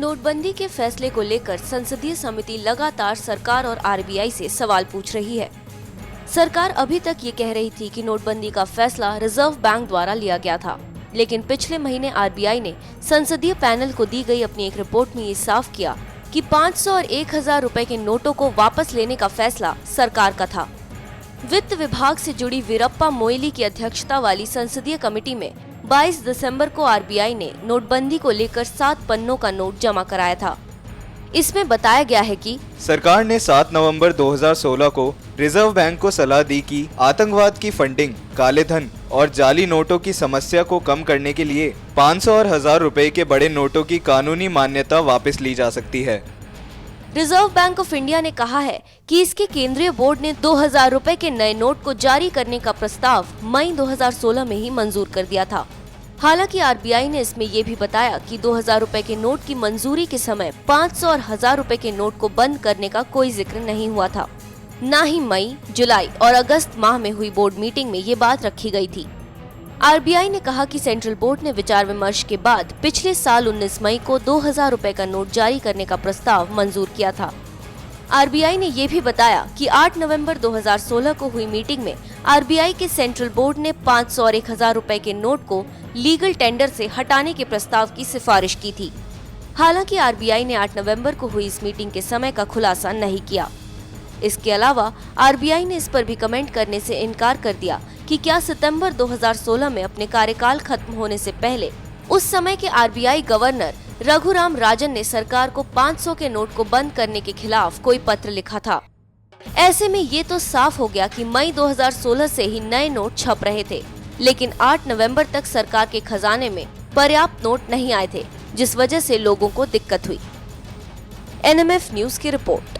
नोटबंदी के फैसले को लेकर संसदीय समिति लगातार सरकार और आरबीआई से सवाल पूछ रही है। सरकार अभी तक ये कह रही थी कि नोटबंदी का फैसला रिजर्व बैंक द्वारा लिया गया था, लेकिन पिछले महीने आरबीआई ने संसदीय पैनल को दी गई अपनी एक रिपोर्ट में ये साफ किया कि 500 और 1000 रुपए के नोटों को वापस लेने का फैसला सरकार का था। वित्त विभाग से जुड़ी वीरप्पा मोइली की अध्यक्षता वाली संसदीय कमेटी में 22 दिसंबर को आरबीआई ने नोटबंदी को लेकर 7 पन्नों का नोट जमा कराया था। इसमें बताया गया है कि सरकार ने 7 नवंबर 2016 को रिजर्व बैंक को सलाह दी कि आतंकवाद की फंडिंग, काले धन और जाली नोटों की समस्या को कम करने के लिए 500 और 1000 रुपए के बड़े नोटों की कानूनी मान्यता वापस ली जा सकती है। रिजर्व बैंक ऑफ इंडिया ने कहा है कि इसके केंद्रीय बोर्ड ने 2000 रुपए के नए नोट को जारी करने का प्रस्ताव मई 2016 में ही मंजूर कर दिया था। हालांकि आरबीआई ने इसमें ये भी बताया कि 2000 रुपए के नोट की मंजूरी के समय 500 और 1000 रुपए के नोट को बंद करने का कोई जिक्र नहीं हुआ था। न ही मई, जुलाई और अगस्त माह में हुई बोर्ड मीटिंग में ये बात रखी गई थी। आरबीआई ने कहा कि सेंट्रल बोर्ड ने विचार विमर्श के बाद पिछले साल 19 मई को 2000 रुपए का नोट जारी करने का प्रस्ताव मंजूर किया था। आरबीआई ने ये भी बताया कि 8 नवंबर 2016 को हुई मीटिंग में आरबीआई के सेंट्रल बोर्ड ने 500 और 1000 रुपए के नोट को लीगल टेंडर से हटाने के प्रस्ताव की सिफारिश की थी। हालांकि आरबीआई ने 8 नवंबर को हुई इस मीटिंग के समय का खुलासा नहीं किया। इसके अलावा आरबीआई ने इस पर भी कमेंट करने से इनकार कर दिया कि क्या सितंबर 2016 में अपने कार्यकाल खत्म होने से पहले उस समय के आरबीआई गवर्नर रघुराम राजन ने सरकार को 500 के नोट को बंद करने के खिलाफ कोई पत्र लिखा था। ऐसे में ये तो साफ हो गया कि मई 2016 से ही नए नोट छप रहे थे, लेकिन 8 नवंबर तक सरकार के खजाने में पर्याप्त नोट नहीं आए थे, जिस वजह से लोगों को दिक्कत हुई। एनएमएफ न्यूज की रिपोर्ट।